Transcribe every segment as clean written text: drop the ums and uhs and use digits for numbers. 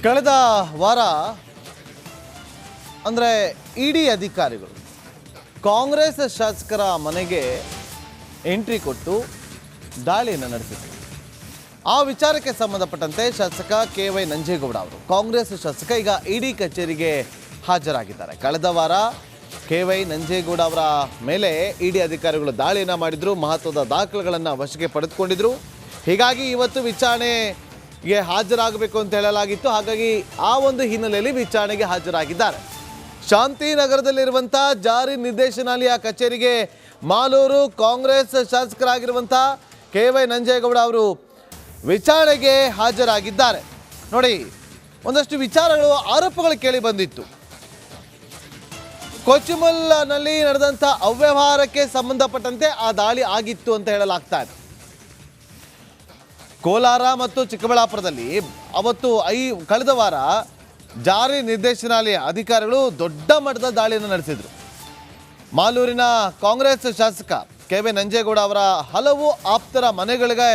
ಕಳೆದ ವಾರ ಅಂದರೆ ಇಡಿ ಅಧಿಕಾರಿಗಳು ಕಾಂಗ್ರೆಸ್ ಶಾಸಕರ ಮನೆಗೆ ಎಂಟ್ರಿ ಕೊಟ್ಟು ದಾಳಿಯನ್ನು ನಡೆಸಿದರು. ಆ ವಿಚಾರಕ್ಕೆ ಸಂಬಂಧಪಟ್ಟಂತೆ ಶಾಸಕ KY ನಂಜೇಗೌಡ ಅವರು ಕಾಂಗ್ರೆಸ್ ಶಾಸಕ ಈಗ ಇಡಿ ಕಚೇರಿಗೆ ಹಾಜರಾಗಿದ್ದಾರೆ. ಕಳೆದ ವಾರ KY ನಂಜೇಗೌಡ ಅವರ ಮೇಲೆ ಇಡಿ ಅಧಿಕಾರಿಗಳು ದಾಳಿಯನ್ನು ಮಾಡಿದ್ರು, ಮಹತ್ವದ ದಾಖಲೆಗಳನ್ನು ವಶಕ್ಕೆ ಪಡೆದುಕೊಂಡಿದ್ರು. ಹೀಗಾಗಿ ಇವತ್ತು ವಿಚಾರಣೆಗೆ ಹಾಜರಾಗಬೇಕು ಅಂತ ಹೇಳಲಾಗಿತ್ತು. ಹಾಗಾಗಿ ಆ ಒಂದು ಹಿನ್ನೆಲೆಯಲ್ಲಿ ವಿಚಾರಣೆಗೆ ಹಾಜರಾಗಿದ್ದಾರೆ. ಶಾಂತಿನಗರದಲ್ಲಿರುವಂಥ ಜಾರಿ ನಿರ್ದೇಶನಾಲಯ ಕಚೇರಿಗೆ ಮಾಲೂರು ಕಾಂಗ್ರೆಸ್ ಶಾಸಕರಾಗಿರುವಂಥ KY ನಂಜೇಗೌಡ ಅವರು ವಿಚಾರಣೆಗೆ ಹಾಜರಾಗಿದ್ದಾರೆ. ನೋಡಿ, ಒಂದಷ್ಟು ವಿಚಾರಗಳು, ಆರೋಪಗಳು ಕೇಳಿ ಬಂದಿತ್ತು. ಕೊಚ್ಚಿಮಲ್ನಲ್ಲಿ ನಡೆದಂಥ ಅವ್ಯವಹಾರಕ್ಕೆ ಸಂಬಂಧಪಟ್ಟಂತೆ ಆ ದಾಳಿ ಆಗಿತ್ತು ಅಂತ ಹೇಳಲಾಗ್ತಾ ಇದೆ. ಕೋಲಾರ ಮತ್ತು ಚಿಕ್ಕಬಳ್ಳಾಪುರದಲ್ಲಿ ಅವತ್ತು ಕಳೆದ ವಾರ ಜಾರಿ ನಿರ್ದೇಶನಾಲಯ ಅಧಿಕಾರಿಗಳು ದೊಡ್ಡ ಮಟ್ಟದ ದಾಳಿಯನ್ನು ನಡೆಸಿದರು. ಮಾಲೂರಿನ ಕಾಂಗ್ರೆಸ್ ಶಾಸಕ KY ನಂಜೇಗೌಡ ಅವರ ಹಲವು ಆಪ್ತರ ಮನೆಗಳಿಗೆ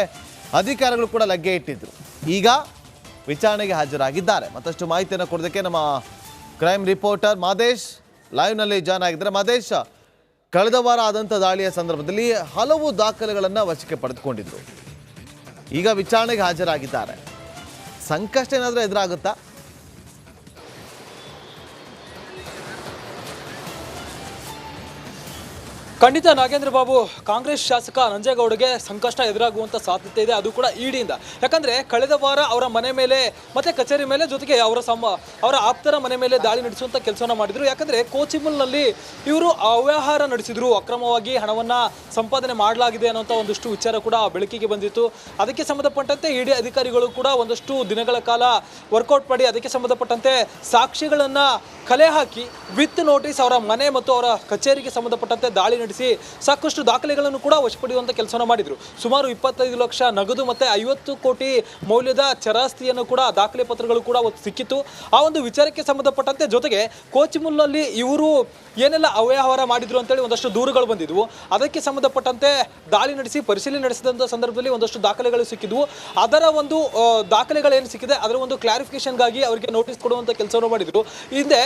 ಅಧಿಕಾರಿಗಳು ಕೂಡ ಲಗ್ಗೆ ಇಟ್ಟಿದ್ರು. ಈಗ ವಿಚಾರಣೆಗೆ ಹಾಜರಾಗಿದ್ದಾರೆ. ಮತ್ತಷ್ಟು ಮಾಹಿತಿಯನ್ನು ಕೊಡೋದಕ್ಕೆ ನಮ್ಮ ಕ್ರೈಮ್ ರಿಪೋರ್ಟರ್ ಮಾದೇಶ್ ಲೈವ್ನಲ್ಲಿ ಜಾಯ್ನ್ ಆಗಿದ್ದಾರೆ. ಮಾದೇಶ್, ಕಳೆದ ವಾರ ಆದಂಥ ದಾಳಿಯ ಸಂದರ್ಭದಲ್ಲಿ ಹಲವು ದಾಖಲೆಗಳನ್ನು ವಶಕ್ಕೆ ಪಡೆದುಕೊಂಡಿದ್ರು. ಈಗ ವಿಚಾರಣೆಗೆ ಹಾಜರಾಗಿದ್ದಾರೆ. ಸಂಕಷ್ಟ ಏನಾದರೂ ಎದುರಾಗುತ್ತಾ? ಖಂಡಿತ ನಾಗೇಂದ್ರ ಬಾಬು, ಕಾಂಗ್ರೆಸ್ ಶಾಸಕ ನಂಜೇಗೌಡಗೆ ಸಂಕಷ್ಟ ಎದುರಾಗುವಂಥ ಸಾಧ್ಯತೆ ಇದೆ, ಅದು ಕೂಡ ಇಡಿಯಿಂದ. ಯಾಕಂದರೆ ಕಳೆದ ವಾರ ಅವರ ಮನೆ ಮೇಲೆ ಮತ್ತು ಕಚೇರಿ ಮೇಲೆ, ಜೊತೆಗೆ ಅವರ ಆಪ್ತರ ಮನೆ ಮೇಲೆ ದಾಳಿ ನಡೆಸುವಂಥ ಕೆಲಸವನ್ನು ಮಾಡಿದರು. ಯಾಕಂದರೆ ಕೋಚಿಮಲ್ನಲ್ಲಿ ಇವರು ಅವ್ಯವಹಾರ ನಡೆಸಿದರು, ಅಕ್ರಮವಾಗಿ ಹಣವನ್ನು ಸಂಪಾದನೆ ಮಾಡಲಾಗಿದೆ ಅನ್ನೋಂಥ ಒಂದಷ್ಟು ವಿಚಾರ ಕೂಡ ಬೆಳಕಿಗೆ ಬಂದಿತ್ತು. ಅದಕ್ಕೆ ಸಂಬಂಧಪಟ್ಟಂತೆ ಇಡಿ ಅಧಿಕಾರಿಗಳು ಕೂಡ ಒಂದಷ್ಟು ದಿನಗಳ ಕಾಲ ವರ್ಕೌಟ್ ಮಾಡಿ ಅದಕ್ಕೆ ಸಂಬಂಧಪಟ್ಟಂತೆ ಸಾಕ್ಷಿಗಳನ್ನು ಕಲೆ ಹಾಕಿ ವಿತ್ ನೋಟಿಸ್ ಅವರ ಮನೆ ಮತ್ತು ಅವರ ಕಚೇರಿಗೆ ಸಂಬಂಧಪಟ್ಟಂತೆ ದಾಳಿ ನಡೆಸಿ ಸಾಕಷ್ಟು ದಾಖಲೆಗಳನ್ನು ಕೂಡ ವಶಪಡೆಯುವಂಥ ಕೆಲಸವನ್ನು ಮಾಡಿದರು. ಸುಮಾರು 25 ಲಕ್ಷ ನಗದು ಮತ್ತು 50 ಕೋಟಿ ಮೌಲ್ಯದ ಚರಾಸ್ತಿಯನ್ನು ಕೂಡ ದಾಖಲೆ ಪತ್ರಗಳು ಕೂಡ ಸಿಕ್ಕಿತ್ತು. ಆ ಒಂದು ವಿಚಾರಕ್ಕೆ ಸಂಬಂಧಪಟ್ಟಂತೆ ಜೊತೆಗೆ ಕೋಚಿಮಲ್ನಲ್ಲಿ ಇವರು ಏನೆಲ್ಲ ಅವ್ಯವಹಾರ ಮಾಡಿದ್ರು ಅಂತೇಳಿ ಒಂದಷ್ಟು ದೂರುಗಳು ಬಂದಿದ್ವು. ಅದಕ್ಕೆ ಸಂಬಂಧಪಟ್ಟಂತೆ ದಾಳಿ ನಡೆಸಿ ಪರಿಶೀಲನೆ ನಡೆಸಿದಂಥ ಸಂದರ್ಭದಲ್ಲಿ ಒಂದಷ್ಟು ದಾಖಲೆಗಳು ಸಿಕ್ಕಿದ್ವು. ಅದರ ಒಂದು ದಾಖಲೆಗಳೇನು ಸಿಕ್ಕಿದೆ ಅದರ ಒಂದು ಕ್ಲಾರಿಫಿಕೇಶನ್ಗಾಗಿ ಅವರಿಗೆ ನೋಟಿಸ್ ಕೊಡುವಂಥ ಕೆಲಸವನ್ನು ಮಾಡಿದರು. ಹಿಂದೆ